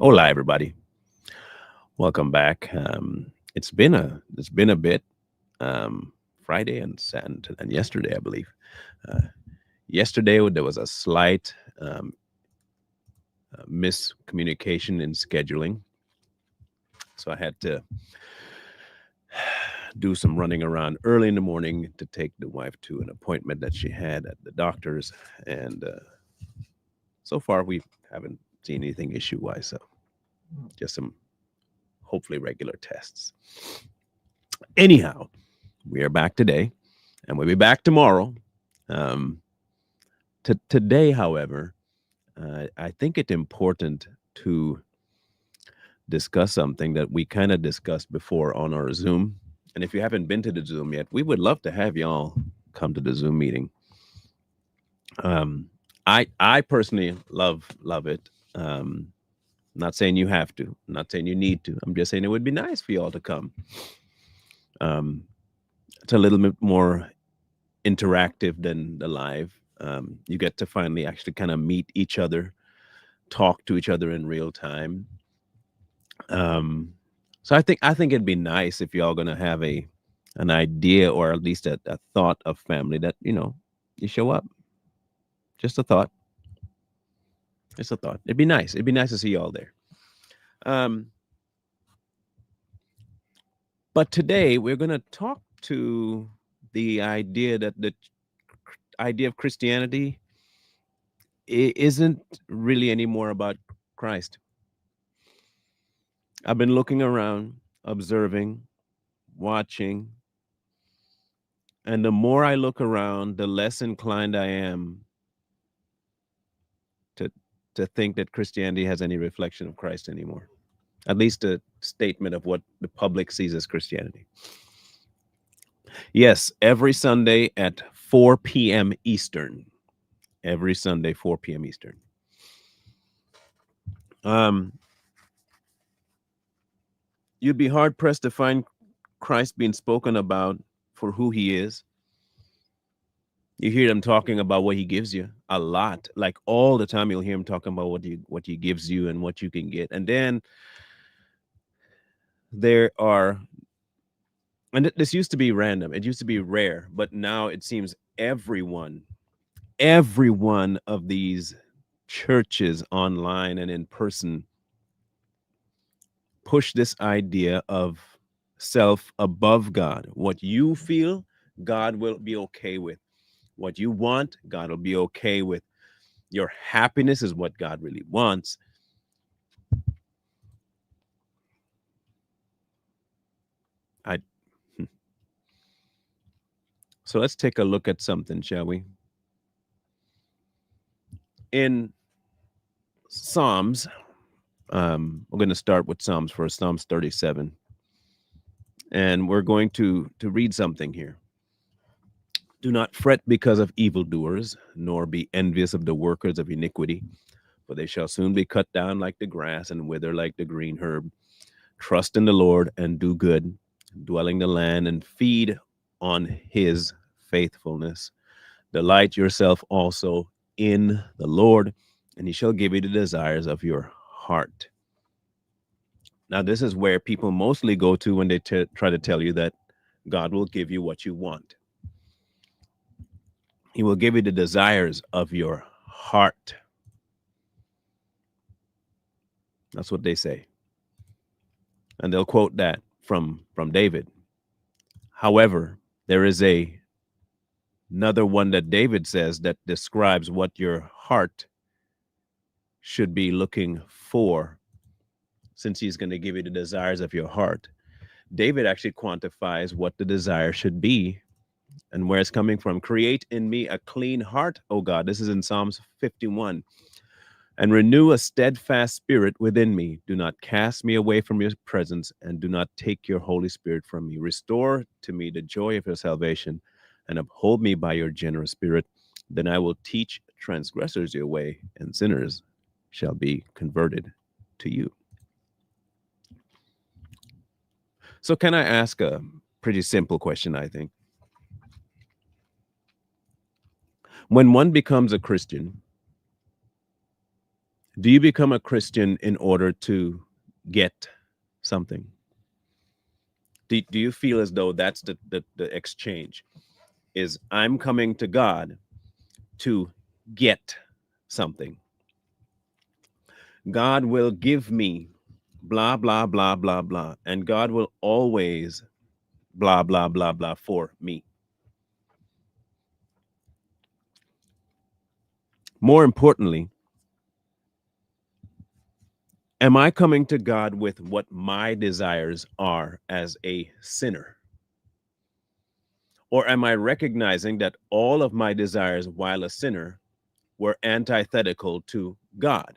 Hola, everybody. Welcome back. It's been a bit. Friday and yesterday, I believe. Uh, Yesterday there was a slight um, miscommunication in scheduling, so I had to do some running around early in the morning to take the wife to an appointment that she had at the doctor's, and so far we haven't seen anything issue-wise. So just some hopefully regular tests. Anyhow, we are back today, and we'll be back tomorrow. Um, Today, however, I think it's important to discuss something that we kind of discussed before on our Zoom. And if you haven't been to the Zoom yet, we would love to have y'all come to the Zoom meeting. Um, I personally love it. Not saying you have to, not saying you need to. I'm just saying it would be nice for y'all to come. Um, it's a little bit more interactive than the live. You get to finally actually kind of meet each other, talk to each other in real time. Um, so I think it'd be nice if y'all gonna have an idea or at least a thought of family that you show up. Just a thought. Just a thought. It'd be nice. It'd be nice to see y'all there. Um, but today we're gonna talk to the idea that idea of Christianity isn't really anymore about Christ. I've been looking around, observing, watching, and the more I look around, the less inclined I am to to think that Christianity has any reflection of Christ anymore. At least a statement of what the public sees as Christianity. Yes, every Sunday at 4 p.m. Eastern. Every Sunday, 4 p.m. Eastern. Um, you'd be hard pressed to find Christ being spoken about for who he is. You hear them talking about what he gives you a lot, like all the time. You'll hear him talking about what he gives you and what you can get, and then there are, and this used to be random. It used to be rare, but now it seems every one of these churches online and in person push this idea of self above God. What you feel, God will be okay with. What you want, God will be okay with. Your happiness is what God really wants. I So let's take a look at something, shall we? In Psalms, we're going to start with Psalms first, Psalms 37, and we're going to read something here. Do not fret because of evildoers, nor be envious of the workers of iniquity, for they shall soon be cut down like the grass and wither like the green herb. Trust in the Lord and do good, dwelling the land and feed on his faithfulness. Delight yourself also in the Lord, and he shall give you the desires of your heart. Now, this is where people mostly go to when they try to tell you that God will give you what you want. He will give you the desires of your heart. That's what they say. And they'll quote that from David. However, there is another one that David says that describes what your heart should be looking for, since he's going to give you the desires of your heart. David actually quantifies what the desire should be and where it's coming from. Create in me a clean heart, O God. This is in Psalms 51. And renew a steadfast spirit within me. Do not cast me away from your presence, and do not take your Holy Spirit from me. Restore to me the joy of your salvation, and uphold me by your generous spirit. Then I will teach transgressors your way, and sinners shall be converted to you. So, can I ask a pretty simple question? I think when one becomes a Christian, Do you become a Christian in order to get something? Do you feel as though that's the exchange? Is I'm coming to God to get something. God will give me blah, blah, blah, blah, blah. And God will always blah, blah, blah, blah for me. More importantly, am I coming to God with what my desires are as a sinner? Or am I recognizing that all of my desires while a sinner were antithetical to God?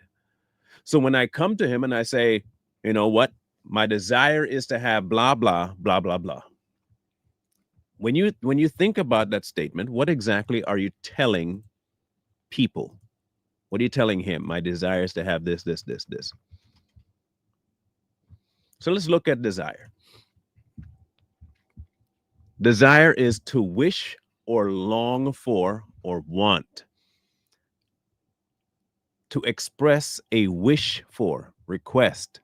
So when I come to him and I say, you know what? My desire is to have blah, blah, blah, blah, blah. When you think about that statement, what exactly are you telling people? What are you telling him? My desire is to have this, this, this, this. So let's look at desire. Desire is to wish or long for or want. To express a wish for, request.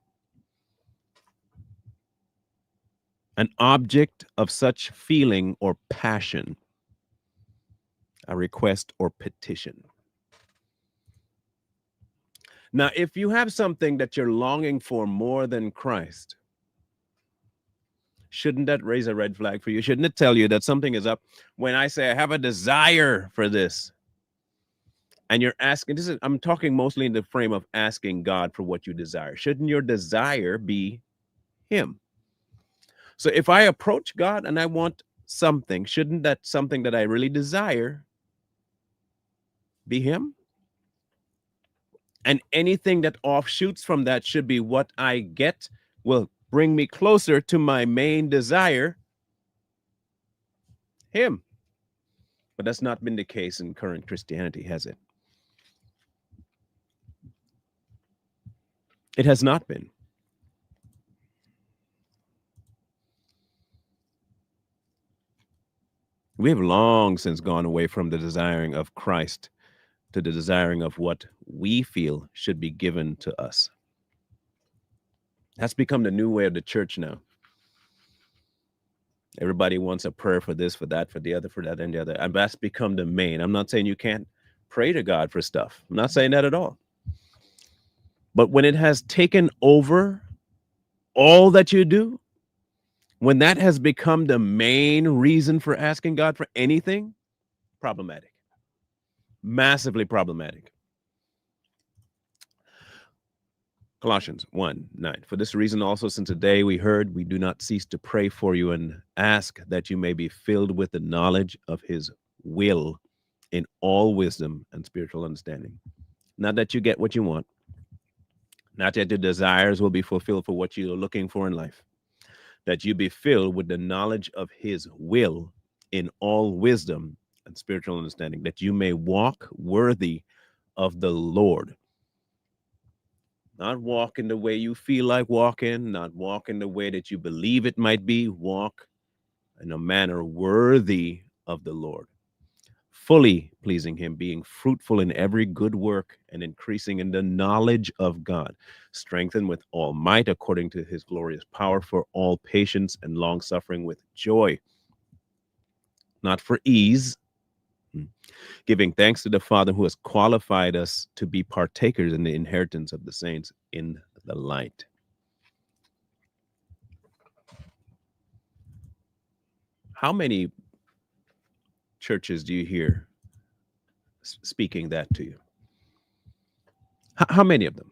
An object of such feeling or passion. A request or petition. Now, if you have something that you're longing for more than Christ, shouldn't that raise a red flag for you? Shouldn't it tell you that something is up? When I say I have a desire for this, and you're asking, I'm talking mostly in the frame of asking God for what you desire. Shouldn't your desire be him? So if I approach God and I want something, shouldn't that something that I really desire be him? And anything that offshoots from that should be what I get will bring me closer to my main desire, him. But that's not been the case in current Christianity, has it? It has not been. We have long since gone away from the desiring of Christ to the desiring of what we feel should be given to us. That's become the new way of the church now. Everybody wants a prayer for this, for that, for the other, for that, and the other. And that's become the main. I'm not saying you can't pray to God for stuff. I'm not saying that at all. But when it has taken over all that you do, when that has become the main reason for asking God for anything, problematic. Massively problematic. Colossians 1:9. For this reason also, since the day we heard, we do not cease to pray for you and ask that you may be filled with the knowledge of his will in all wisdom and spiritual understanding. Not that you get what you want, not that your desires will be fulfilled for what you're looking for in life, that you be filled with the knowledge of his will in all wisdom and spiritual understanding, that you may walk worthy of the Lord. Not walking the way you feel like walking, not walking the way that you believe it might be. Walk in a manner worthy of the Lord, fully pleasing him, being fruitful in every good work and increasing in the knowledge of God, strengthened with all might according to his glorious power for all patience and long suffering with joy, not for ease, giving thanks to the Father who has qualified us to be partakers in the inheritance of the saints in the light. How many churches do you hear speaking that to you? How many of them?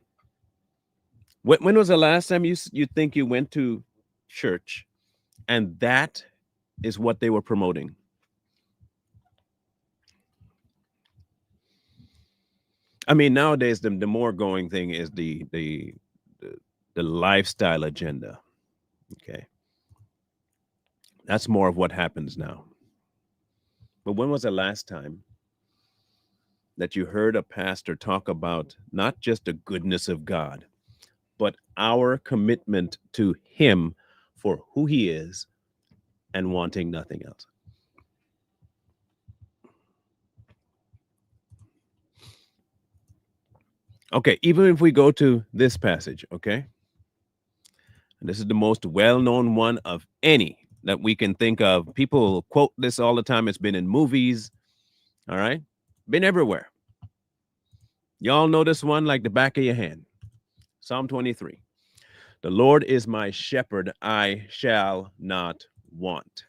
When was the last time you think you went to church and that is what they were promoting? I mean, nowadays the more going thing is the lifestyle agenda. Okay, that's more of what happens now. But when was the last time that you heard a pastor talk about not just the goodness of God, but our commitment to him for who he is and wanting nothing else? Okay, even if we go to this passage, okay, and this is the most well-known one of any that we can think of. People quote this all the time. It's been in movies, all right, been everywhere. Y'all know this one like the back of your hand. Psalm 23. The Lord is my shepherd, I shall not want.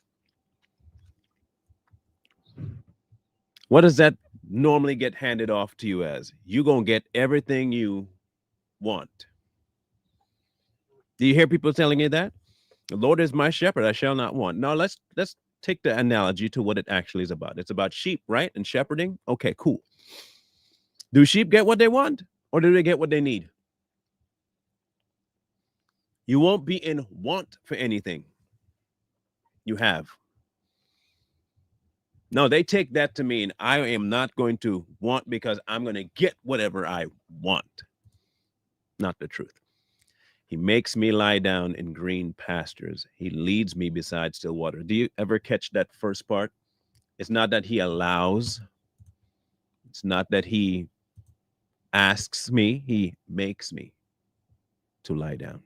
What does that normally get handed off to you as? You're going to get everything you want. Do you hear people telling you that? The Lord is my shepherd, I shall not want. Now let's take the analogy to what it actually is about. It's about sheep, right? And shepherding. Okay, cool. Do sheep get what they want or do they get what they need? You won't be in want for anything you have. No, they take that to mean I am not going to want because I'm going to get whatever I want. Not the truth. He makes me lie down in green pastures. He leads me beside still water. Do you ever catch that first part? It's not that he allows. It's not that he asks me. He makes me to lie down.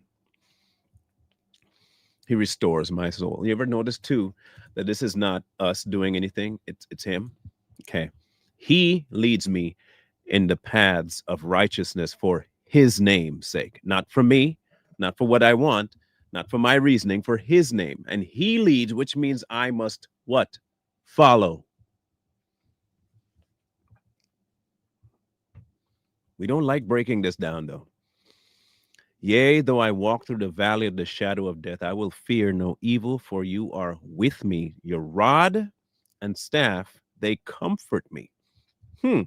He restores my soul. You ever notice too that this is not us doing anything? It's him. Okay. He leads me in the paths of righteousness for his name's sake, not for me, not for what I want, not for my reasoning, for his name. And he leads, which means I must what? Follow. We don't like breaking this down though. Yea, though I walk through the valley of the shadow of death, I will fear no evil, for you are with me. Your rod and staff, they comfort me. You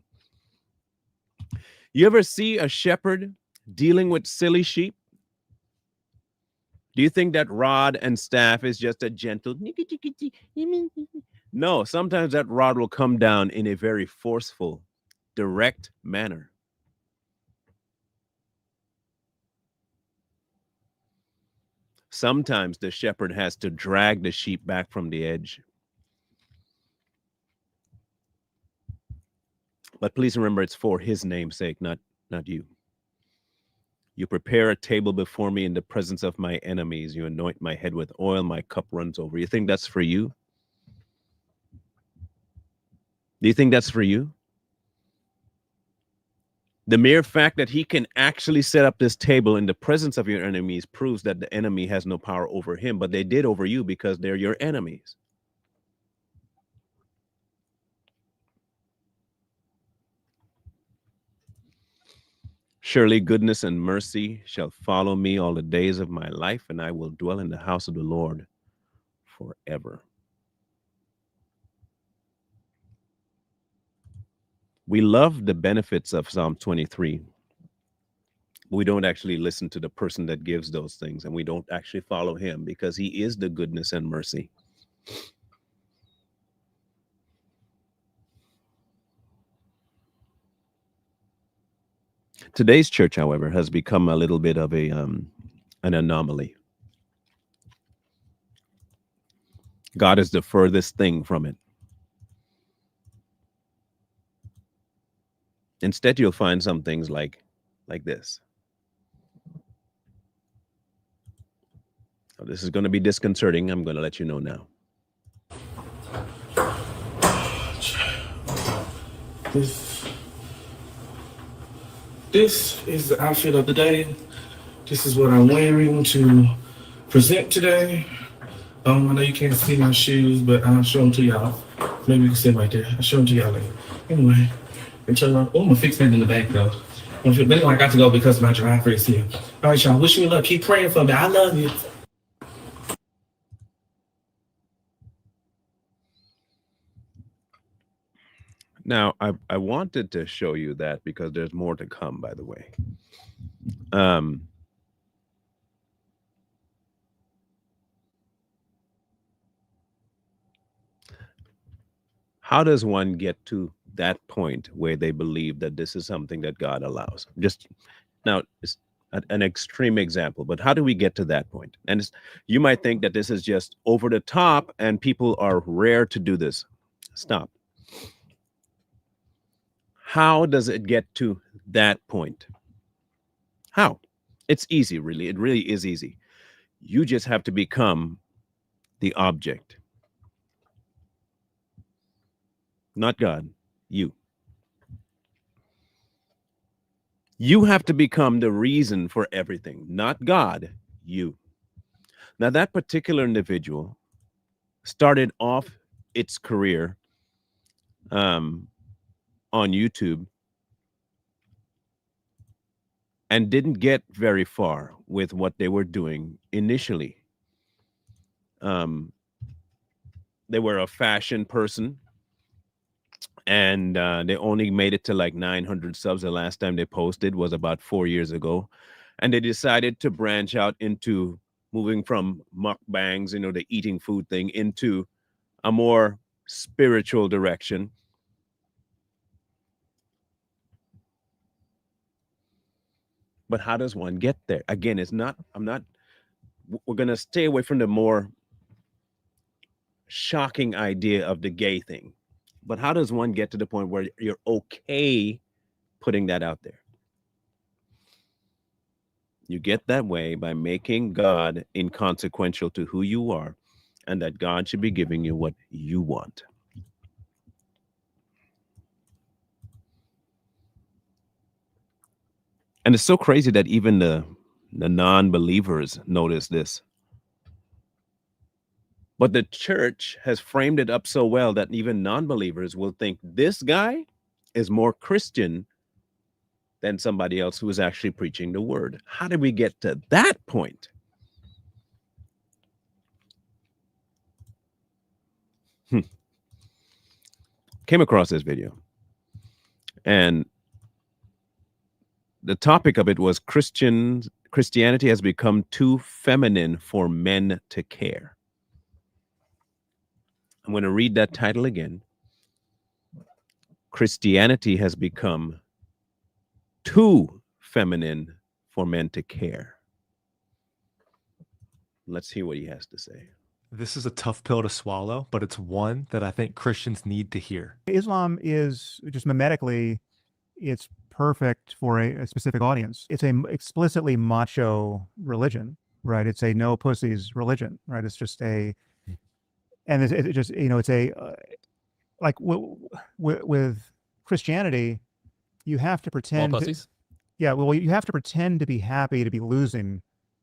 ever see a shepherd dealing with silly sheep? Do you think that rod and staff is just a gentle? No, sometimes that rod will come down in a very forceful, direct manner. Sometimes the shepherd has to drag the sheep back from the edge. But please remember, it's for his name's sake, not you. You prepare a table before me in the presence of my enemies. You anoint my head with oil. My cup runs over. You think that's for you? Do you think that's for you? The mere fact that he can actually set up this table in the presence of your enemies proves that the enemy has no power over him, but they did over you because they're your enemies. Surely goodness and mercy shall follow me all the days of my life, and I will dwell in the house of the Lord forever. We love the benefits of Psalm 23. We don't actually listen to the person that gives those things, and we don't actually follow him because he is the goodness and mercy. Today's church, however, has become a little bit of an anomaly. God is the furthest thing from it. Instead, you'll find some things like this. So this is going to be disconcerting. I'm going to let you know now. This is the outfit of the day. This is what I'm wearing to present today. I know you can't see my shoes, but I'll show them to y'all. Maybe you can sit right there. I'll show them to y'all later. Anyway, I'm gonna fix that in the back though. But I got to go because my driver is here. All right, y'all. Wish me luck. Keep praying for me. I love you. Now, I wanted to show you that because there's more to come, by the way. How does one get to that point where they believe that this is something that God allows? Just now, it's an extreme example, but how do we get to that point? And you might think that this is just over the top and people are rare to do this. Stop. How does it get to that point? How? It's easy, really. It really is easy. You just have to become the object, not God, you. You have to become the reason for everything, not God, you. Now, that particular individual started off its career on YouTube and didn't get very far with what they were doing initially. They were a fashion person, and they only made it to like 900 subs. The last time they posted was about 4 years ago, and they decided to branch out into moving from mukbangs, the eating food thing, into a more spiritual direction. But how does one get there? Again, we're going to stay away from the more shocking idea of the gay thing. But how does one get to the point where you're okay putting that out there? You get that way by making God inconsequential to who you are, and that God should be giving you what you want. And it's so crazy that even the non-believers notice this. But the church has framed it up so well that even non-believers will think this guy is more Christian than somebody else who is actually preaching the word. How did we get to that point? Came across this video, and the topic of it was Christianity has become too feminine for men to care. I'm going to read that title again. Christianity has become too feminine for men to care. Let's hear what he has to say. This is a tough pill to swallow, but it's one that I think Christians need to hear. Islam is just mimetically, it's perfect for a specific audience. It's a explicitly macho religion, right? It's a no pussies religion, right? It's just and it just, it's a, like with Christianity, you have to pretend. All pussies? Yeah, well, you have to pretend to be happy to be losing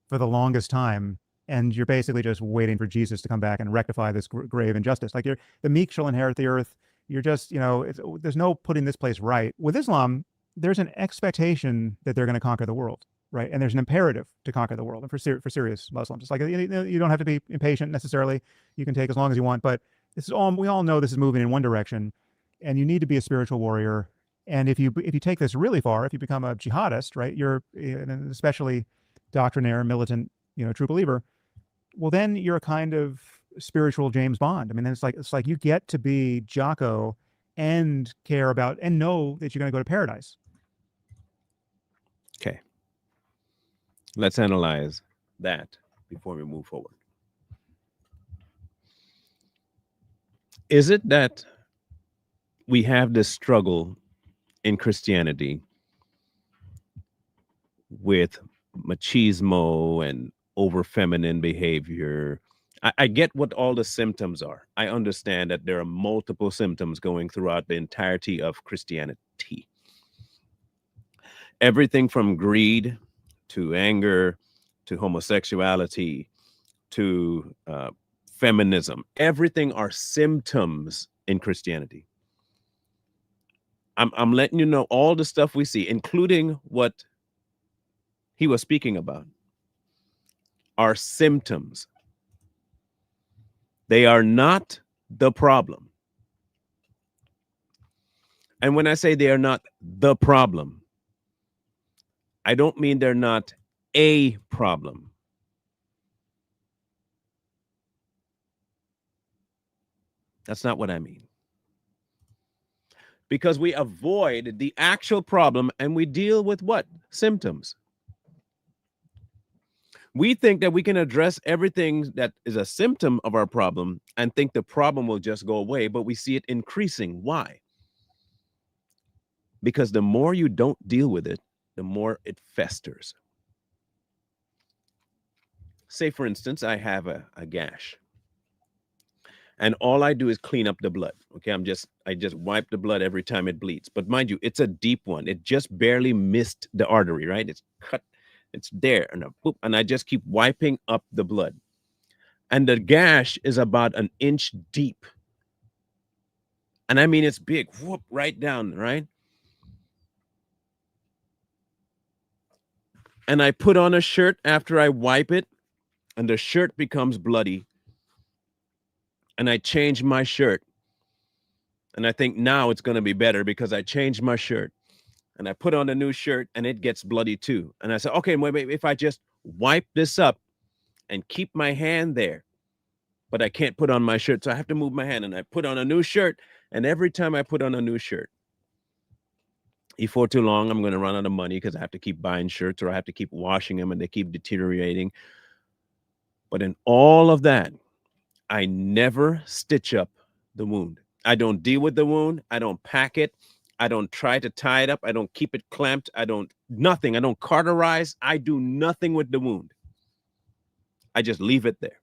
for the longest time. And you're basically just waiting for Jesus to come back and rectify this grave injustice. Like the meek shall inherit the earth. You're just, there's no putting this place right. With Islam, there's an expectation that they're going to conquer the world, right? And there's an imperative to conquer the world. And for serious Muslims, it's like you don't have to be impatient necessarily. You can take as long as you want. But this is we all know this is moving in one direction, and you need to be a spiritual warrior. And if you take this really far, if you become a jihadist, right, you're an especially doctrinaire, militant, true believer. Well, then you're a kind of spiritual James Bond. I mean, it's like you get to be Jocko and care about and know that you're going to go to paradise. Okay. Let's analyze that before we move forward. Is it that we have this struggle in Christianity with machismo and over feminine behavior? I get what all the symptoms are. I understand that there are multiple symptoms going throughout the entirety of Christianity. Everything from greed to anger to homosexuality to feminism. Everything are symptoms in Christianity. I'm letting you know all the stuff we see, including what he was speaking about, are symptoms. They are not the problem. And when I say they are not the problem, I don't mean they're not a problem. That's not what I mean. Because we avoid the actual problem and we deal with what? Symptoms. We think that we can address everything that is a symptom of our problem and think the problem will just go away, but we see it increasing. Why? Because the more you don't deal with it, the more it festers. Say, for instance, I have a gash, and all I do is clean up the blood. Okay, I just wipe the blood every time it bleeds. But mind you, it's a deep one. It just barely missed the artery, right? It's cut, it's there, and boop, and I just keep wiping up the blood. And the gash is about an inch deep. And I mean, it's big, whoop, right down, right? And I put on a shirt after I wipe it, and the shirt becomes bloody. And I change my shirt. And I think now it's going to be better because I changed my shirt. And I put on a new shirt, and it gets bloody too. And I said, okay, wait, if I just wipe this up and keep my hand there, but I can't put on my shirt, so I have to move my hand, and I put on a new shirt. And every time I put on a new shirt, before too long, I'm going to run out of money because I have to keep buying shirts, or I have to keep washing them, and they keep deteriorating. But in all of that, I never stitch up the wound. I don't deal with the wound. I don't pack it. I don't try to tie it up. I don't keep it clamped. Nothing. I don't cauterize. I do nothing with the wound. I just leave it there.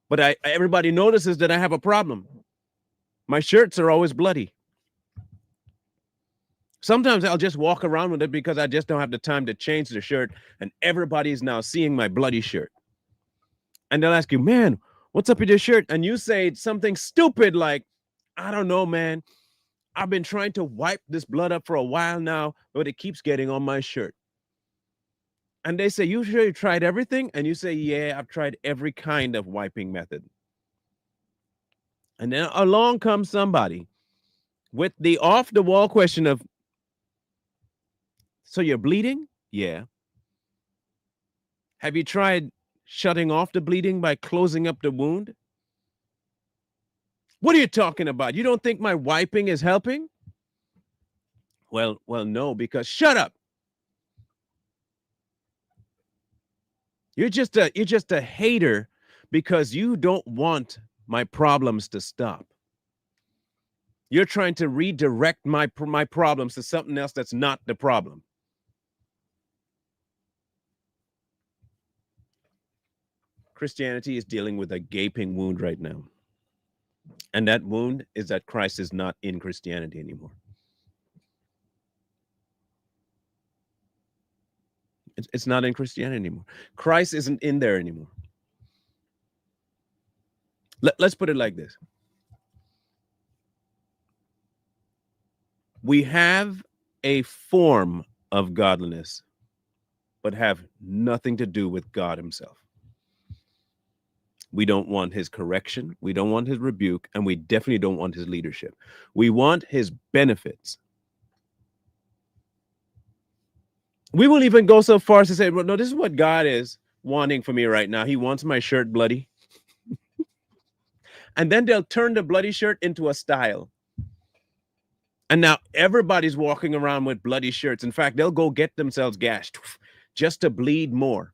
But everybody notices that I have a problem. My shirts are always bloody. Sometimes I'll just walk around with it because I just don't have the time to change the shirt, and everybody's now seeing my bloody shirt. And they'll ask you, man, what's up with your shirt? And you say something stupid like, I don't know, man. I've been trying to wipe this blood up for a while now, but it keeps getting on my shirt. And they say, you sure you tried everything? And you say, yeah, I've tried every kind of wiping method. And then along comes somebody with the off-the-wall question of, so you're bleeding? Yeah. Have you tried shutting off the bleeding by closing up the wound? What are you talking about? You don't think my wiping is helping? Well, no, because shut up. You're just a hater because you don't want my problems to stop. You're trying to redirect my problems to something else that's not the problem. Christianity is dealing with a gaping wound right now. And that wound is that Christ is not in Christianity anymore. It's not in Christianity anymore. Christ isn't in there anymore. Let's put it like this. We have a form of godliness, but have nothing to do with God himself. We don't want his correction. We don't want his rebuke. And we definitely don't want his leadership. We want his benefits. We will even go so far as to say, well, no, this is what God is wanting for me right now. He wants my shirt bloody. And then they'll turn the bloody shirt into a style. And now everybody's walking around with bloody shirts. In fact, they'll go get themselves gashed just to bleed more.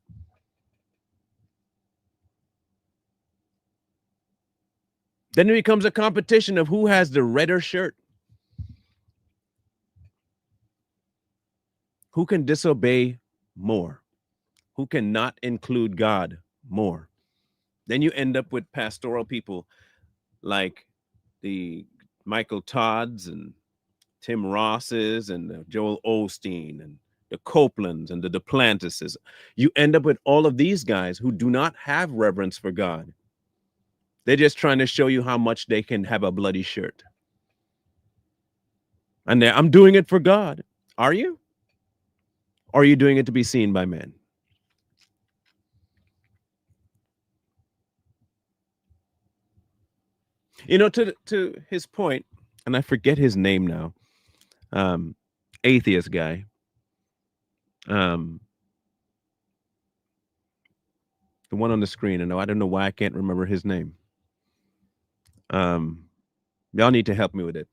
Then it becomes a competition of who has the redder shirt. Who can disobey more? Who can not include God more? Then you end up with pastoral people like the Michael Todds and Tim Rosses and Joel Osteen and the Copelands and the Duplantises. You end up with all of these guys who do not have reverence for God. They're just trying to show you how much they can have a bloody shirt. And I'm doing it for God. Are you? Or are you doing it to be seen by men? You know, to his point, and I forget his name now, atheist guy. The one on the screen, and I don't know why I can't remember his name. Y'all need to help me with it.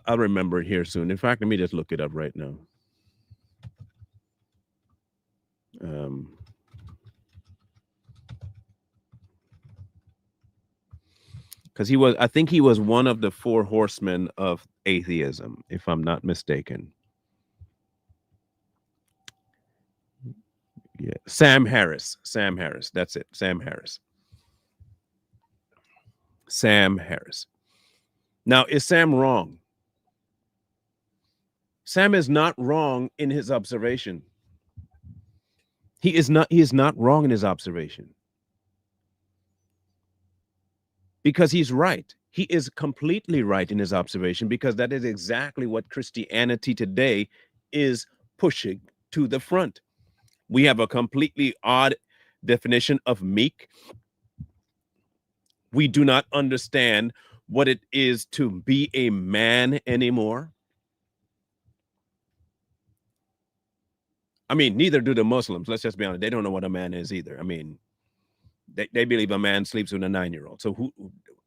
I'll remember it here soon. In fact, let me just look it up right now. Because I think he was one of the 4 horsemen of atheism, if I'm not mistaken. Yeah, Sam Harris. Sam Harris. That's it. Sam Harris. Sam Harris. Now, is Sam wrong? Sam is not wrong in his observation. He is not wrong in his observation. Because he's right. He is completely right in his observation, because that is exactly what Christianity today is pushing to the front. We have a completely odd definition of meek. We do not understand what it is to be a man anymore. I mean, neither do the Muslims. Let's just be honest. They don't know what a man is either. I mean, they believe a man sleeps with a 9-year-old. So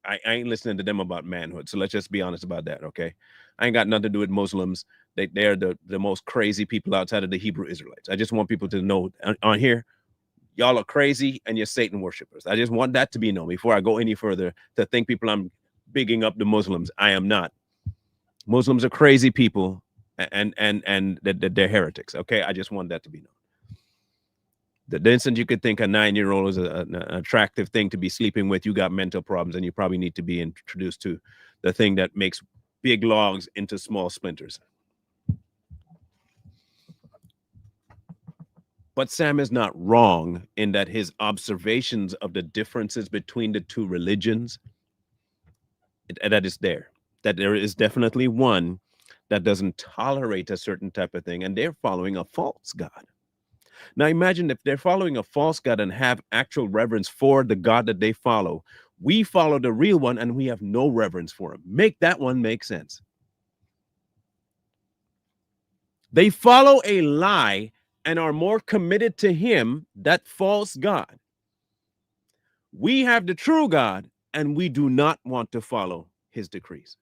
I ain't listening to them about manhood. So let's just be honest about that, okay? I ain't got nothing to do with Muslims. They're the most crazy people outside of the Hebrew Israelites. I just want people to know on here, y'all are crazy and you're Satan worshipers. I just want that to be known before I go any further to think people I'm bigging up the Muslims. I am not. Muslims are crazy people and they're heretics, okay? I just want that to be known. The instant you could think a 9-year-old is an attractive thing to be sleeping with, you got mental problems, and you probably need to be introduced to the thing that makes big logs into small splinters. But Sam is not wrong in that his observations of the differences between the two religions, that is there. That there is definitely one that doesn't tolerate a certain type of thing, and they're following a false God. Now imagine if they're following a false God and have actual reverence for the God that they follow. We follow the real one and we have no reverence for him. Make that one make sense. They follow a lie and are more committed to him, that false God. We have the true God and we do not want to follow his decrees.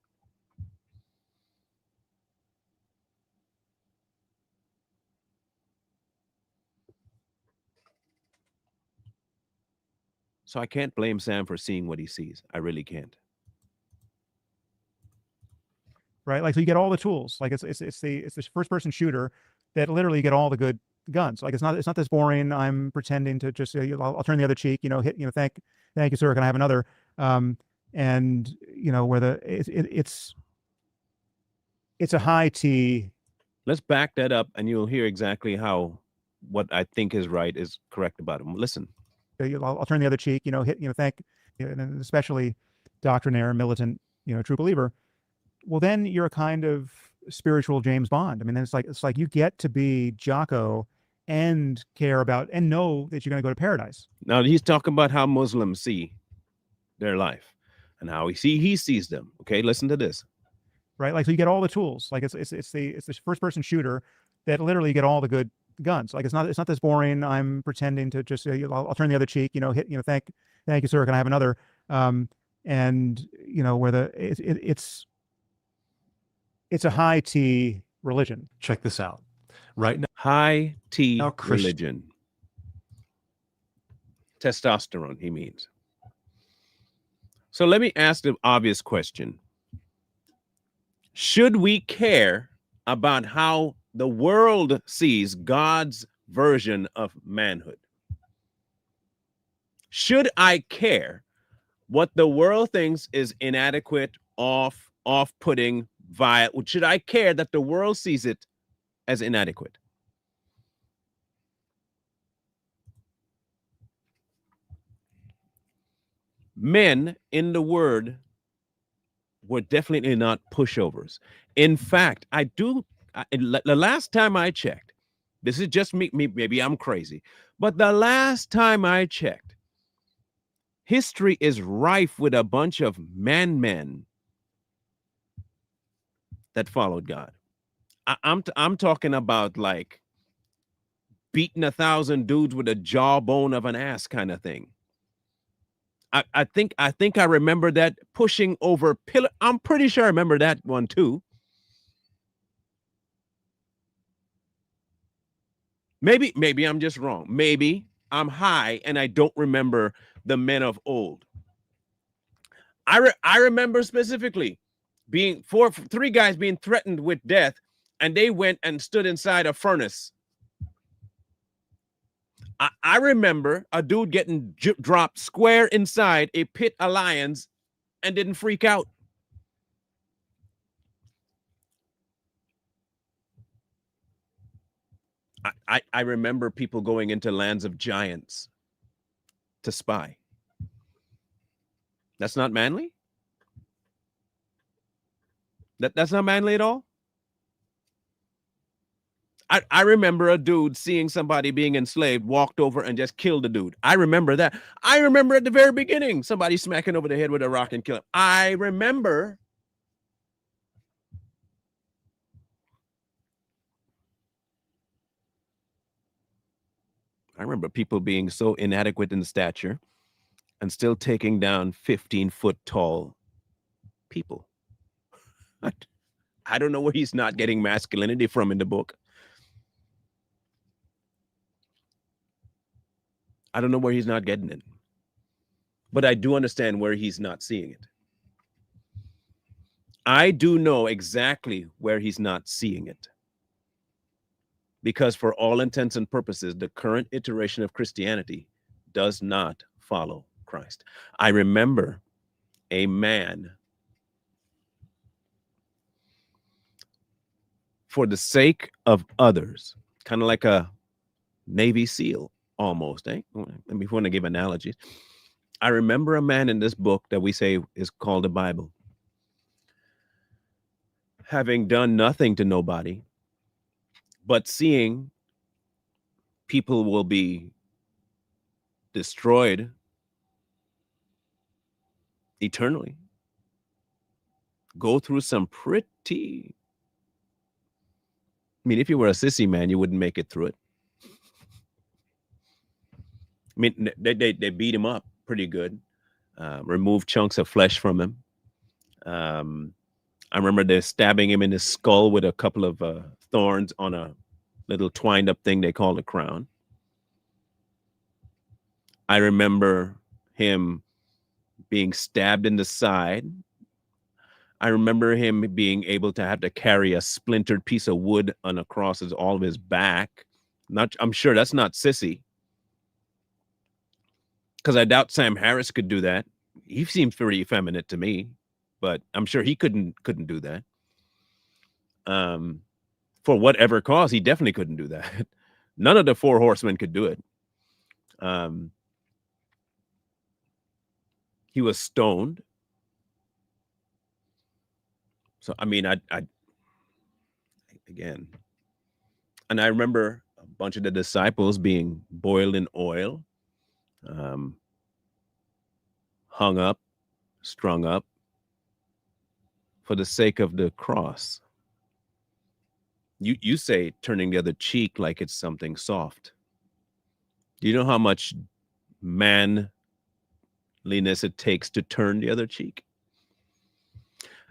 So I can't blame Sam for seeing what he sees. I really can't. Right? Like, so you get all the tools. Like it's the first person shooter that literally get all the good guns. Like it's not this boring. I'm pretending to just I'll turn the other cheek. Hit. Thank you, sir. Can I have another? And where it's a high T. Let's back that up, and you'll hear exactly how what I think is right is correct about him. Listen. I'll turn the other cheek. Thank. And especially doctrinaire, militant. True believer. Well, then you're a kind of spiritual James Bond. I mean, it's like you get to be Jocko and care about and know that you're going to go to paradise. Now he's talking about how Muslims see their life and how he sees them. Okay, listen to this. Right, like so you get all the tools. Like it's the first person shooter that literally get all the good guns. Like it's not this boring. I'm pretending to just I'll turn the other cheek. Hit. Thank you, sir. Can I have another? And where it's a high T religion. Check this out. Right now, high T now religion. Testosterone, he means. So let me ask the obvious question. Should we care about how the world sees God's version of manhood? Should I care what the world thinks is inadequate, off-putting, vile? Should I care that the world sees it as inadequate? Men in the word were definitely not pushovers. In fact, the last time I checked, this is just me, maybe I'm crazy, but the last time I checked, history is rife with a bunch of men that followed God. I'm talking about like beating 1,000 dudes with a jawbone of an ass kind of thing. I think I remember that, pushing over pillar. I'm pretty sure I remember that one too. Maybe I'm just wrong. Maybe I'm high and I don't remember the men of old. I remember specifically being three guys being threatened with death, and they went and stood inside a furnace. I remember a dude getting dropped square inside a pit of lions and didn't freak out. I remember people going into lands of giants to spy. That's not manly? That's not manly at all? I remember a dude seeing somebody being enslaved, walked over and just killed the dude. I remember that. I remember at the very beginning, somebody smacking over the head with a rock and killing him. I remember. I remember people being so inadequate in stature and still taking down 15-foot tall people. I don't know where he's not getting masculinity from in the book. I don't know where he's not getting it. But I do understand where he's not seeing it. I do know exactly where he's not seeing it. Because for all intents and purposes, the current iteration of Christianity does not follow Christ. I remember a man, for the sake of others, kind of like a Navy SEAL almost, eh? If you want to give analogies. I remember a man in this book that we say is called the Bible, having done nothing to nobody, but seeing people will be destroyed eternally, go through some pretty, I mean, if you were a sissy man, you wouldn't make it through it. I mean, they beat him up pretty good, removed chunks of flesh from him. I remember they're stabbing him in his skull with a couple of thorns on a little twined up thing they call a crown. I remember him being stabbed in the side. I remember him being able to have to carry a splintered piece of wood across all of his back. I'm sure that's not sissy, because I doubt Sam Harris could do that. He seems pretty effeminate to me, but I'm sure he couldn't do that. For whatever cause, he definitely couldn't do that. None of the four horsemen could do it. He was stoned. So, I mean, I again, and I remember a bunch of the disciples being boiled in oil, hung up, strung up for the sake of the cross. You say turning the other cheek like it's something soft. Do you know how much manliness it takes to turn the other cheek?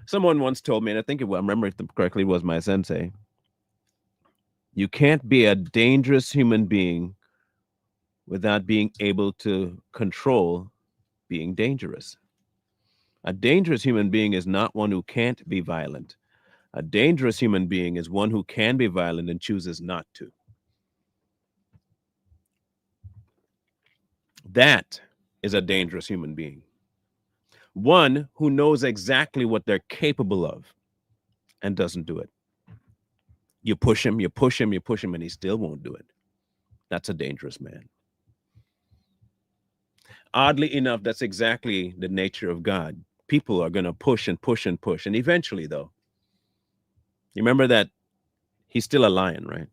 Someone once told me, and I remember it correctly, was my sensei, you can't be a dangerous human being without being able to control being dangerous. A dangerous human being is not one who can't be violent. A dangerous human being is one who can be violent and chooses not to. That is a dangerous human being. One who knows exactly what they're capable of and doesn't do it. You push him, and he still won't do it. That's a dangerous man. Oddly enough, that's exactly the nature of God. People are going to push and push and push. And eventually, though, you remember that he's still a lion, right?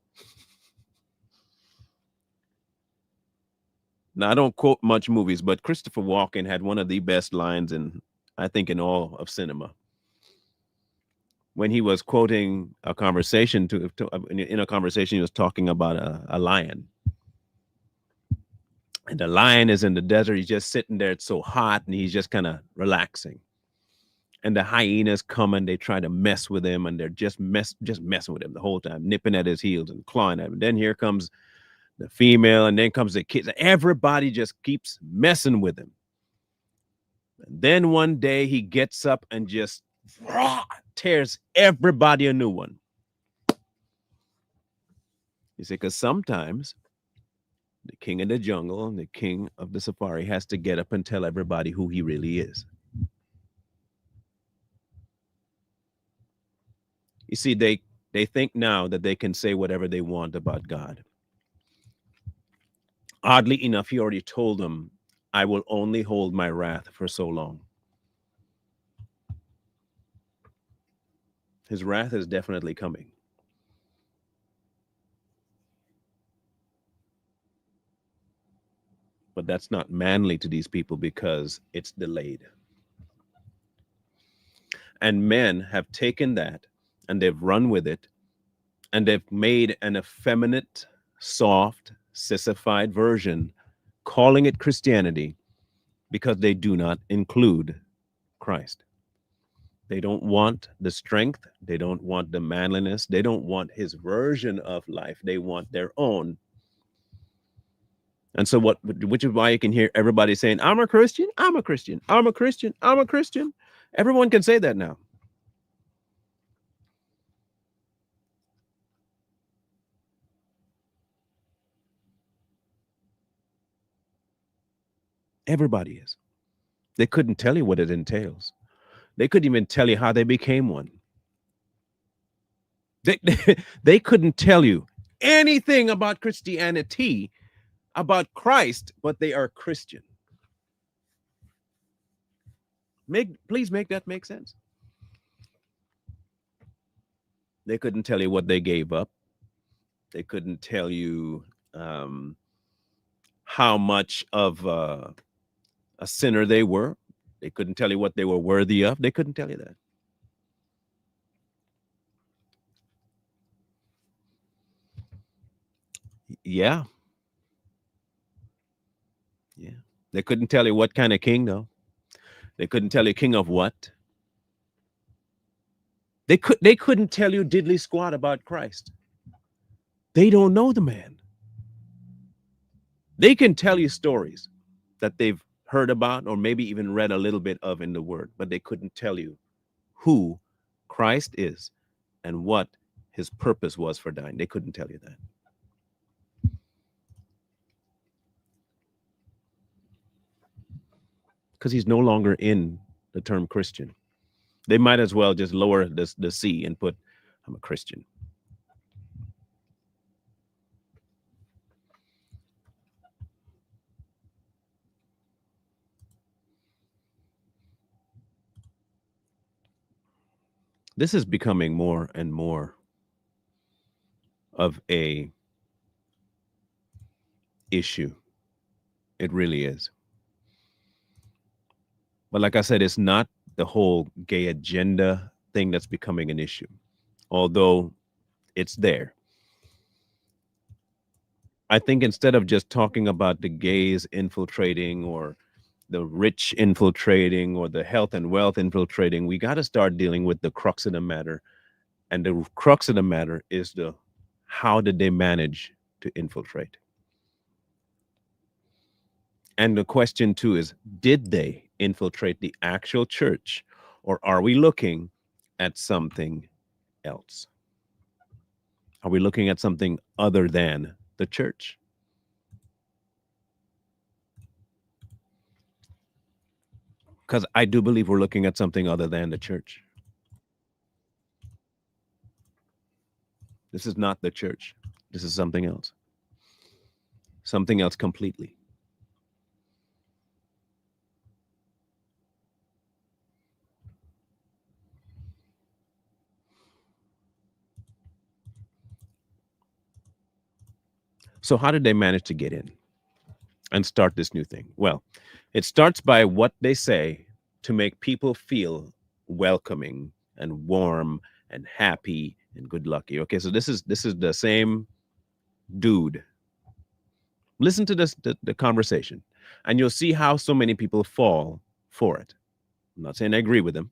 Now, I don't quote much movies, but Christopher Walken had one of the best lines in all of cinema. When he was quoting a conversation in a conversation, he was talking about a lion. And the lion is in the desert. He's just sitting there. It's so hot, and he's just kind of relaxing. And the hyenas come and they try to mess with him, and they're just messing with him the whole time, nipping at his heels and clawing at him. And then here comes the female, and then comes the kids. Everybody just keeps messing with him. And then one day he gets up and just tears everybody a new one. You see, because sometimes the king of the jungle and the king of the safari has to get up and tell everybody who he really is. You see, they think now that they can say whatever they want about God. Oddly enough, he already told them, I will only hold my wrath for so long. His wrath is definitely coming. But that's not manly to these people because it's delayed. And men have taken that and they've run with it and they've made an effeminate, soft, sissified version, calling it Christianity because they do not include Christ. They don't want the strength. They don't want the manliness. They don't want his version of life. They want their own. And so which is why you can hear everybody saying, I'm a Christian, I'm a Christian, I'm a Christian, I'm a Christian. Everyone can say that now. Everybody is. They couldn't tell you what it entails. They couldn't even tell you how they became one. They couldn't tell you anything about Christianity, about Christ, but they are Christian. Please make that make sense. They couldn't tell you what they gave up. They couldn't tell you how much of a sinner they were. They couldn't tell you what they were worthy of. They couldn't tell you that. Yeah. They couldn't tell you what kind of king, though. They couldn't tell you king of what. They couldn't tell you diddly squat about Christ. They don't know the man. They can tell you stories that they've heard about or maybe even read a little bit of in the word, but they couldn't tell you who Christ is and what his purpose was for dying. They couldn't tell you that. Because he's no longer in the term Christian. They might as well just lower the C and put, I'm a Christian. This is becoming more and more of a issue. It really is. But like I said, it's not the whole gay agenda thing that's becoming an issue, although it's there. I think instead of just talking about the gays infiltrating or the rich infiltrating or the health and wealth infiltrating, we got to start dealing with the crux of the matter. And the crux of the matter is how did they manage to infiltrate? And the question too is, did they infiltrate the actual church, or are we looking at something else? Are we looking at something other than the church? Because I do believe we're looking at something other than the church. This is not the church. This is something else. Something else completely. So how did they manage to get in and start this new thing? Well, it starts by what they say to make people feel welcoming and warm and happy and good lucky. Okay, so this is the same dude. Listen to the conversation, and you'll see how so many people fall for it. I'm not saying I agree with them,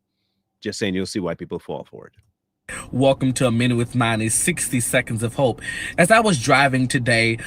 just saying you'll see why people fall for it. Welcome to A Minute with Money, 60 Seconds of Hope. As I was driving today,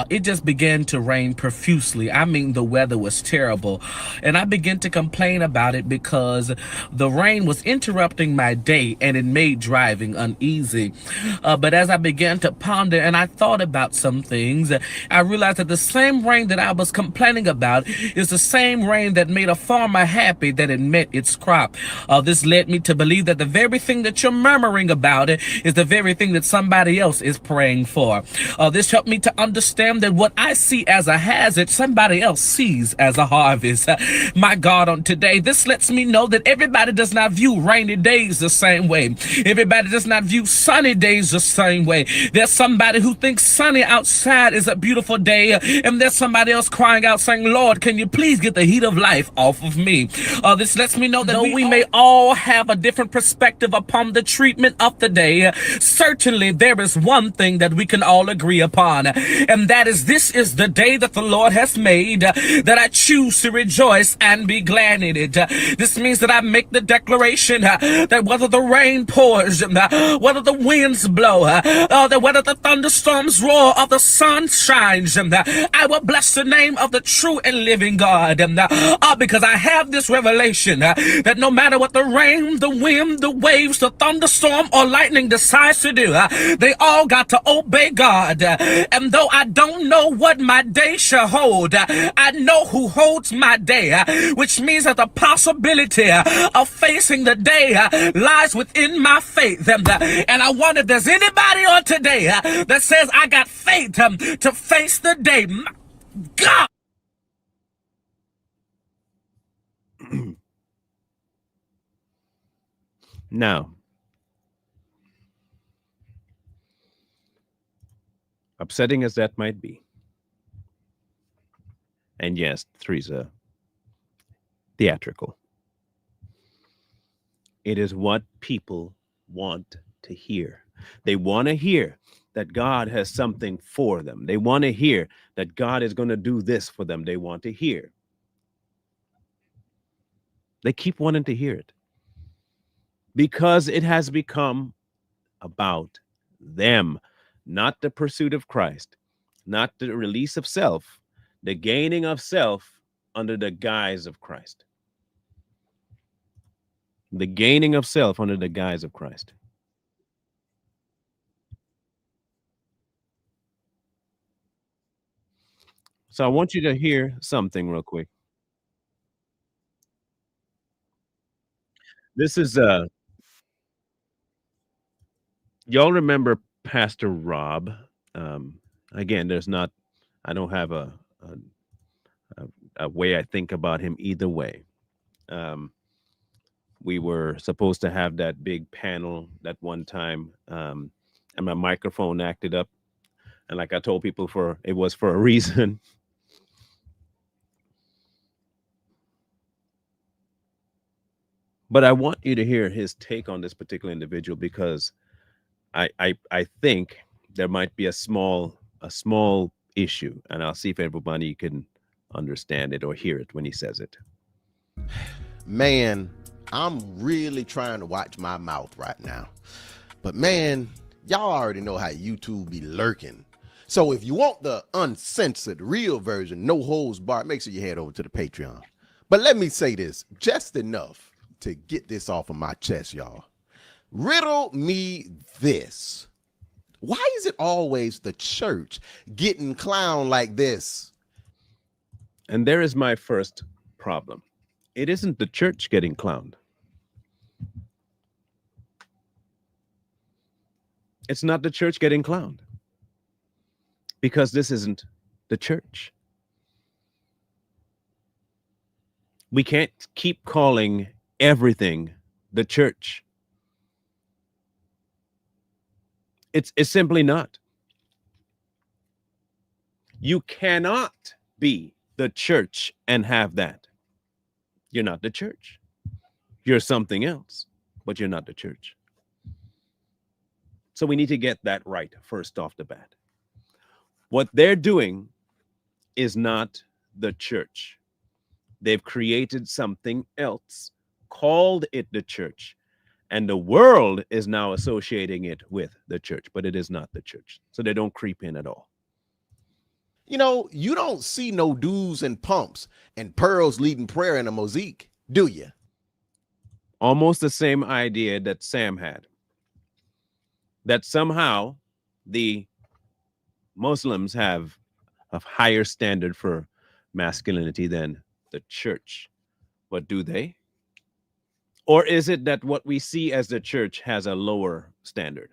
it just began to rain profusely. I mean, the weather was terrible. And I began to complain about it because the rain was interrupting my day and it made driving uneasy. But as I began to ponder and I thought about some things, I realized that the same rain that I was complaining about is the same rain that made a farmer happy that it met its crop. This led me to believe that the very thing that you're murmuring about is the very thing that somebody else is praying for. This helped me to understand that what I see as a hazard, somebody else sees as a harvest. My God, on today, this lets me know that everybody does not view rainy days the same way. Everybody does not view sunny days the same way. There's somebody who thinks sunny outside is a beautiful day, and there's somebody else crying out saying, Lord, can you please get the heat of life off of me? This lets me know that though we may all have a different perspective upon the treatment of the day, certainly there is one thing that we can all agree upon, and that is this is the day that the Lord has made, that I choose to rejoice and be glad in it. This means that I make the declaration that whether the rain pours, whether the winds blow, that whether the thunderstorms roar or the sun shines, I will bless the name of the true and living God, because I have this revelation that no matter what the rain, the wind, the waves, the thunderstorm, or lightning decides to do, they all got to obey God. And though I don't know what my day shall hold, I know who holds my day, which means that the possibility of facing the day lies within my faith. And I wonder if there's anybody on today that says, I got faith to face the day. God! Now, upsetting as that might be, and yes, Teresa, theatrical, it is what people want to hear. They want to hear that God has something for them. They want to hear that God is going to do this for them. They want to hear. They keep wanting to hear it because it has become about them, not the pursuit of Christ, not the release of self, the gaining of self under the guise of Christ. The gaining of self under the guise of Christ. So I want you to hear something real quick. This is y'all remember Pastor Rob? Again, I don't have a way I think about him either way. We were supposed to have that big panel that one time, and my microphone acted up. And like I told people, it was for a reason. But I want you to hear his take on this particular individual because I think there might be a small issue, and I'll see if everybody can understand it or hear it when he says it. Man, I'm really trying to watch my mouth right now. But man, y'all already know how YouTube be lurking. So if you want the uncensored, real version, no holds barred, make sure you head over to the Patreon. But let me say this, just enough to get this off of my chest, y'all. Riddle me this. Why is it always the church getting clowned like this? And there is my first problem. It isn't the church getting clowned. It's not the church getting clowned. Because this isn't the church. We can't keep calling everything the church. It's simply not. You cannot be the church and have that. You're not the church. You're something else, but you're not the church. So we need to get that right first off the bat. What they're doing is not the church. They've created something else, called it the church, And the world is now associating it with the church, but it is not the church. So they don't creep in at all. You know, you don't see no dudes and pumps and pearls leading prayer in a mosaic, do you? Almost the same idea that Sam had. That somehow the Muslims have a higher standard for masculinity than the church. But do they? Or is it that what we see as the church has a lower standard?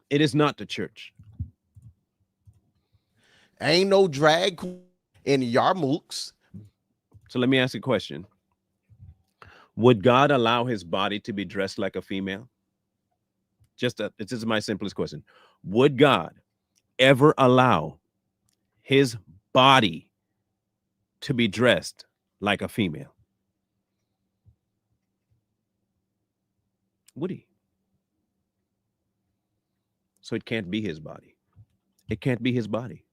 It is not the church. Ain't no drag in Yarmulks. So let me ask you a question. Would God allow his body to be dressed like a female? This is my simplest question. Would God ever allow his body to be dressed like a female? Would he? So it can't be his body. It can't be his body.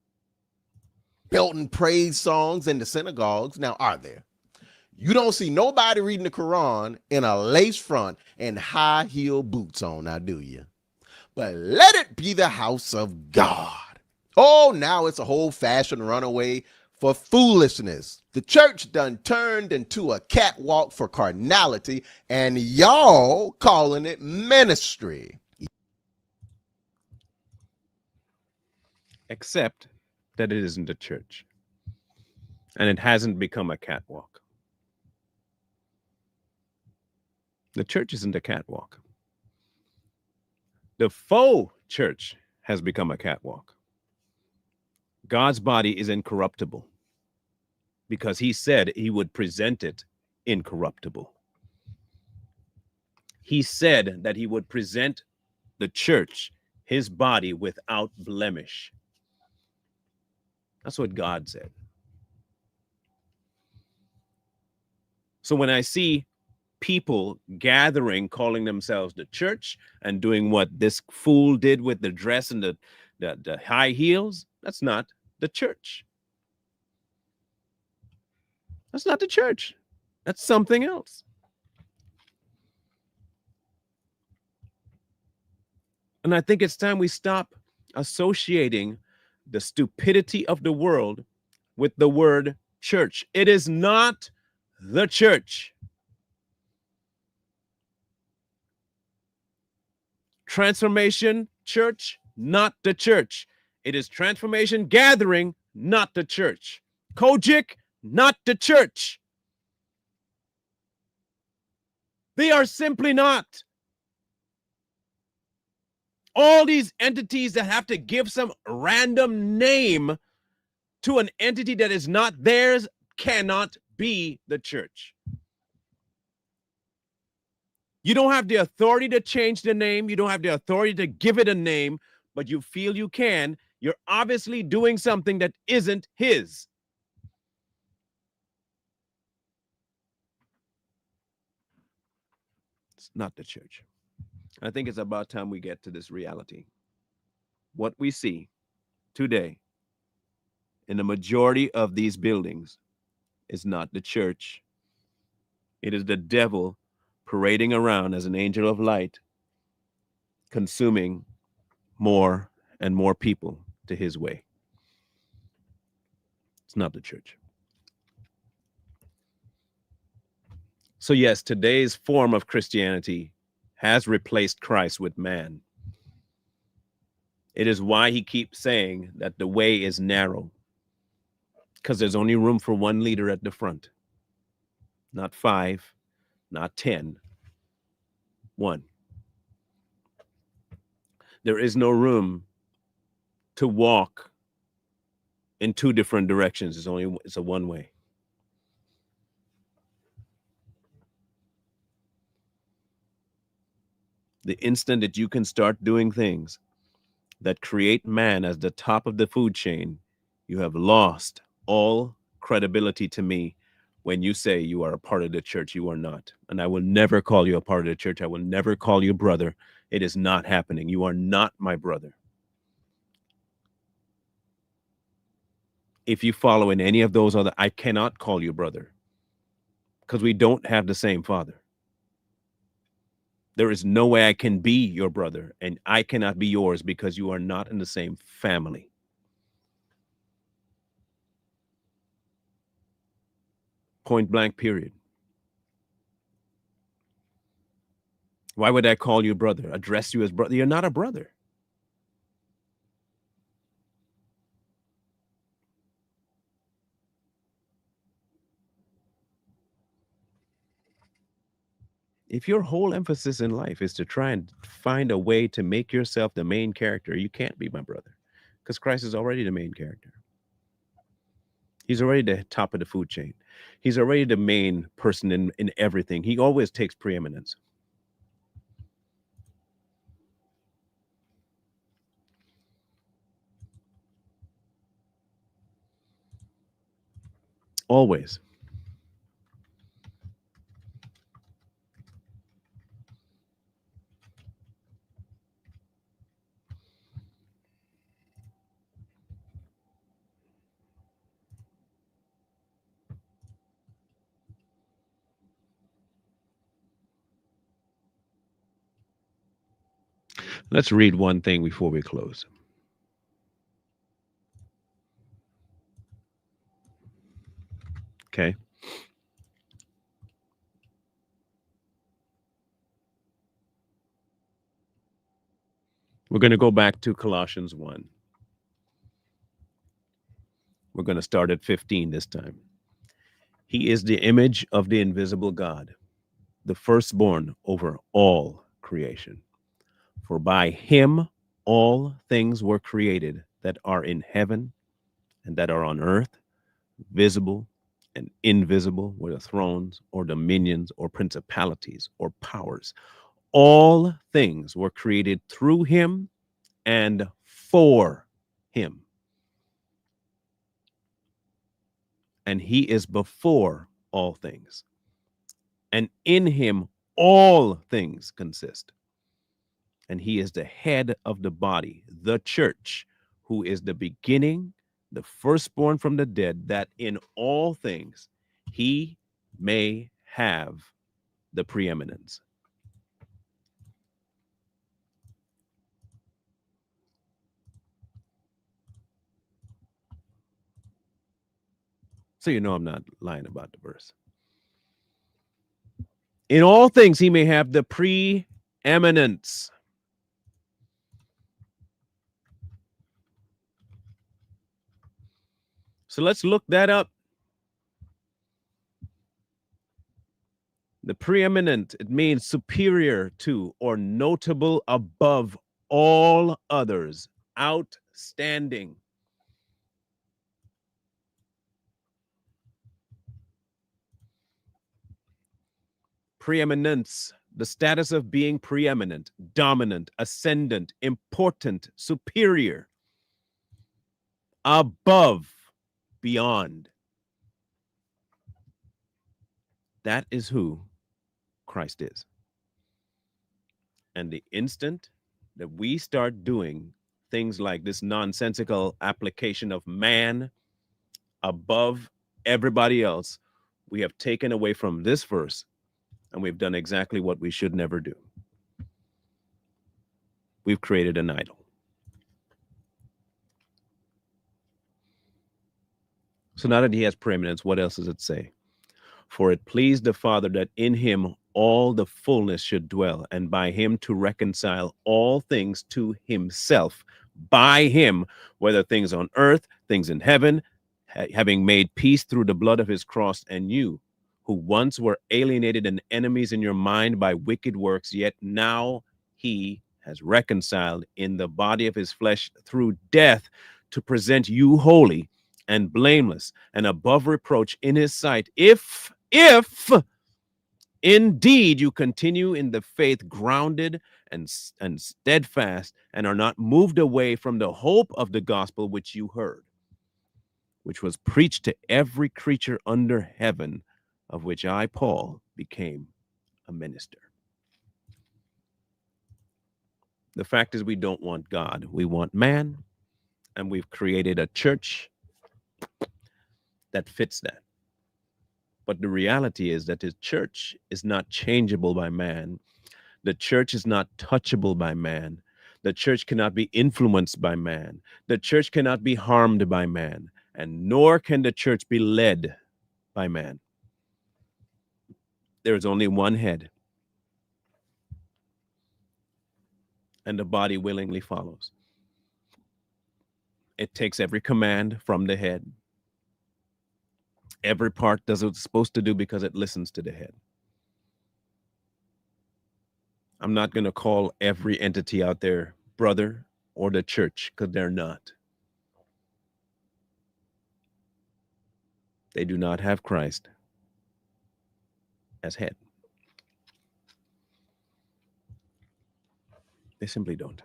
Belting praise songs in the synagogues. Now, are there? You don't see nobody reading the Quran in a lace front and high heel boots on, now do you? But let it be the house of God. Oh, now it's a whole fashion runaway for foolishness. The church done turned into a catwalk for carnality, and y'all calling it ministry. Except that it isn't a church. And it hasn't become a catwalk. The church isn't a catwalk. The faux church has become a catwalk. God's body is incorruptible because he said he would present it incorruptible. He said that he would present the church, his body, without blemish. That's what God said. So when I see people gathering, calling themselves the church and doing what this fool did with the dress and the high heels, that's not the church. That's not the church. That's something else. And I think it's time we stop associating the stupidity of the world with the word church. It is not the church. Transformation Church, not the church. It is Transformation Gathering, not the church. Kojic, not the church. They are simply not. All these entities that have to give some random name to an entity that is not theirs cannot be the church. You don't have the authority to change the name. You don't have the authority to give it a name, but you feel you can. You're obviously doing something that isn't his. It's not the church. I think it's about time we get to this reality. What we see today in the majority of these buildings is not the church. It is the devil parading around as an angel of light, consuming more and more people to his way. It's not the church. So yes, today's form of Christianity has replaced Christ with man. It is why he keeps saying that the way is narrow, because there's only room for one leader at the front. Not 5, not 10, 1. There is no room to walk in 2 different directions. It's a one way. The instant that you can start doing things that create man as the top of the food chain, you have lost all credibility to me. When you say you are a part of the church, you are not. And I will never call you a part of the church. I will never call you brother. It is not happening. You are not my brother. If you follow in any of those other, I cannot call you brother because we don't have the same father. There is no way I can be your brother, and I cannot be yours because you are not in the same family. Point blank, period. Why would I call you brother, address you as brother? You're not a brother. If your whole emphasis in life is to try and find a way to make yourself the main character, you can't be my brother, because Christ is already the main character. He's already the top of the food chain. He's already the main person in everything. He always takes preeminence. Always. Let's read one thing before we close. Okay. We're going to go back to Colossians 1. We're going to start at 15 this time. He is the image of the invisible God, the firstborn over all creation. For by him all things were created that are in heaven and that are on earth, visible and invisible, whether thrones or dominions or principalities or powers. All things were created through him and for him. And he is before all things. And in him all things consist. And he is the head of the body, the church, who is the beginning, the firstborn from the dead, that in all things he may have the preeminence. So you know I'm not lying about the verse. In all things he may have the preeminence. So let's look that up. The preeminent, it means superior to or notable above all others, outstanding. Preeminence, the status of being preeminent, dominant, ascendant, important, superior, above, beyond. That is who Christ is. And the instant that we start doing things like this nonsensical application of man above everybody else, we have taken away from this verse, and we've done exactly what we should never do. We've created an idol. So now that he has preeminence, what else does it say? For it pleased the Father that in him all the fullness should dwell, and by him to reconcile all things to himself. By him, whether things on earth, things in heaven, having made peace through the blood of his cross, and you, who once were alienated and enemies in your mind by wicked works, yet now he has reconciled in the body of his flesh through death to present you holy and blameless and above reproach in his sight, if indeed you continue in the faith, grounded and steadfast, and are not moved away from the hope of the gospel which you heard, which was preached to every creature under heaven, of which I, Paul, became a minister. The fact is, we don't want God. We want man, and we've created a church that fits that. But the reality is that the church is not changeable by man. The church is not touchable by man. The church cannot be influenced by man. The church cannot be harmed by man, and nor can the church be led by man. There is only one head, and the body willingly follows. It takes every command from the head. Every part does what it's supposed to do because it listens to the head. I'm not going to call every entity out there brother or the church, because they're not. They do not have Christ as head. They simply don't.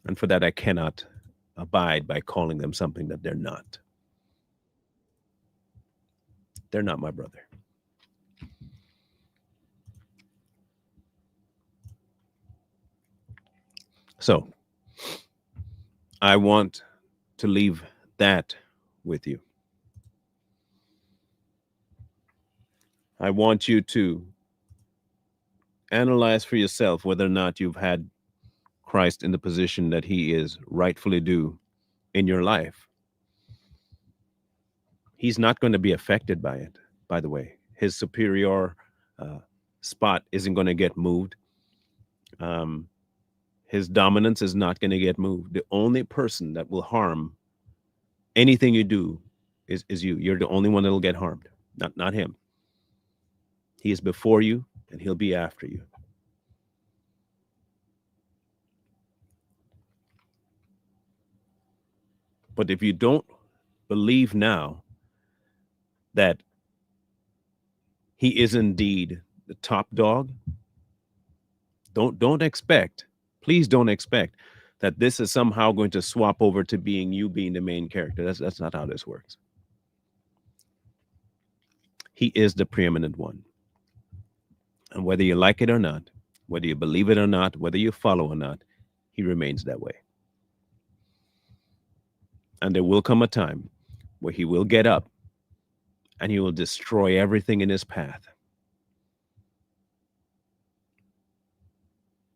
And for that, I cannot abide by calling them something that they're not. They're not my brother. So I want to leave that with you. I want you to analyze for yourself whether or not you've had Christ in the position that he is rightfully due in your life. He's not going to be affected by it, by the way. His superior spot isn't going to get moved. His dominance is not going to get moved. The only person that will harm anything you do is you. You're the only one that will get harmed, not him. He is before you, and he'll be after you. But if you don't believe now that he is indeed the top dog, don't expect, please don't expect that this is somehow going to swap over to being you being the main character. That's not how this works. He is the preeminent one. And whether you like it or not, whether you believe it or not, whether you follow or not, he remains that way. And there will come a time where he will get up and he will destroy everything in his path.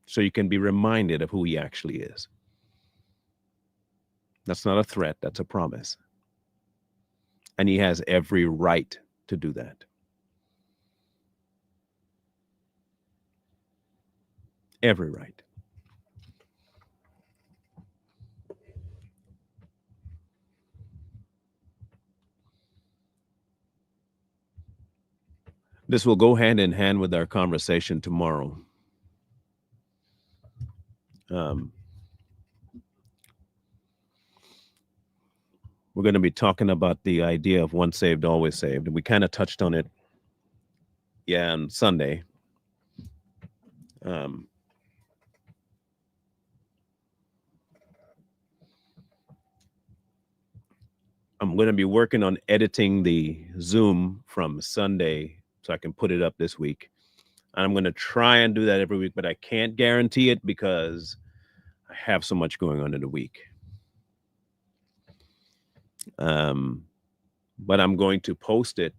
So you can be reminded of who he actually is. That's not a threat, that's a promise. And he has every right to do that. Every right. This will go hand in hand with our conversation tomorrow. We're going to be talking about the idea of once saved, always saved. And we kind of touched on it, on Sunday. I'm going to be working on editing the Zoom from Sunday so I can put it up this week. And I'm going to try and do that every week, but I can't guarantee it because I have so much going on in the week. But I'm going to post it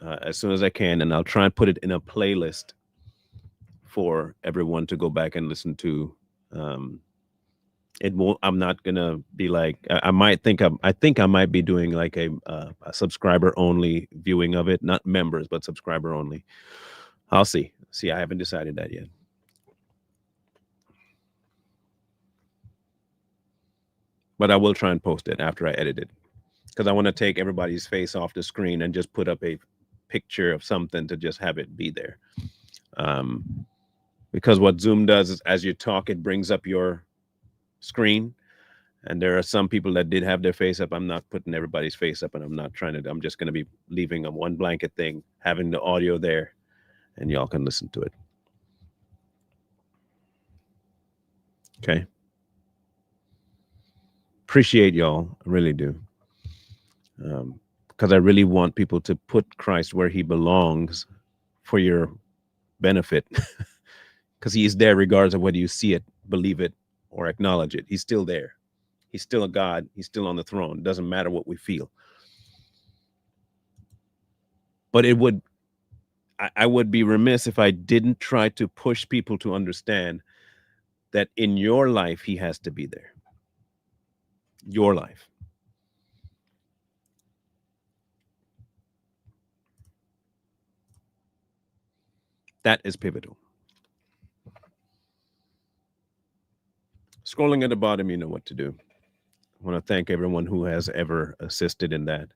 as soon as I can, and I'll try and put it in a playlist for everyone to go back and listen to. It won't. I'm not gonna be like. I think I might be doing like a subscriber only viewing of it, not members, but subscriber only. I'll see. I haven't decided that yet. But I will try and post it after I edit it, because I want to take everybody's face off the screen and just put up a picture of something to just have it be there. Because what Zoom does is as you talk, it brings up your screen. And there are some people that did have their face up. I'm not putting everybody's face up, and I'm just going to be leaving a one blanket thing, having the audio there, and y'all can listen to it. Okay. Appreciate y'all. I really do. Because I really want people to put Christ where he belongs for your benefit. Because he is there regardless of whether you see it, believe it, or acknowledge it. He's still there. He's still a God. He's still on the throne. It doesn't matter what we feel. But I would be remiss if I didn't try to push people to understand that in your life, he has to be there. Your life. That is pivotal. Scrolling at the bottom, you know what to do. I want to thank everyone who has ever assisted in that.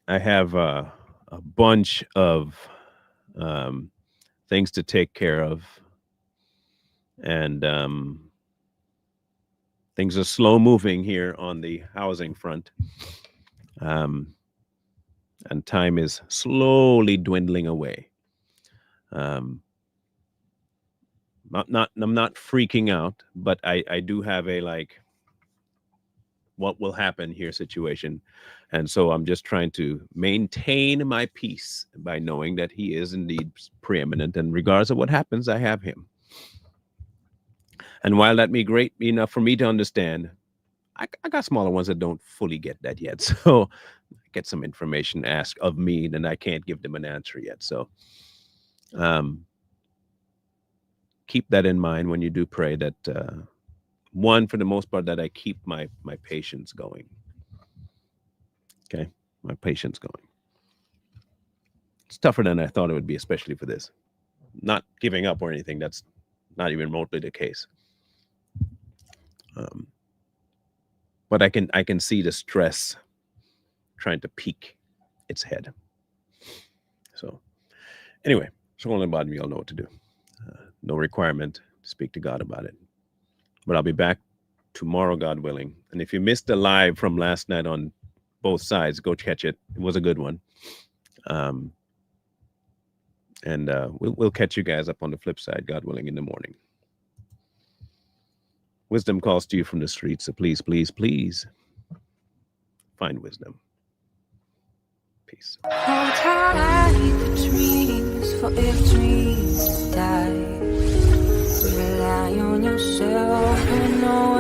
I have a bunch of things to take care of, and things are slow moving here on the housing front, and time is slowly dwindling away. I'm not freaking out, but I do have a like, what will happen here situation. And so I'm just trying to maintain my peace by knowing that he is indeed preeminent, and regardless of what happens, I have him. And while that be great enough for me to understand, I got smaller ones that don't fully get that yet. So I get some information asked of me, and I can't give them an answer yet. So keep that in mind when you do pray, that one, for the most part, that I keep my patience going. Okay, my patience going. It's tougher than I thought it would be, especially for this. Not giving up or anything. That's not even remotely the case. But I can see the stress trying to peak its head. So anyway, so on the bottom, you all know what to do. No requirement to speak to God about it. But I'll be back tomorrow, God willing. And if you missed the live from last night on both sides, go catch it. It was a good one. And we'll catch you guys up on the flip side, God willing, in the morning. Wisdom calls to you from the streets, so please, please, please find wisdom. Peace. Hold tight the dreams, for if dreams die, rely on yourself and no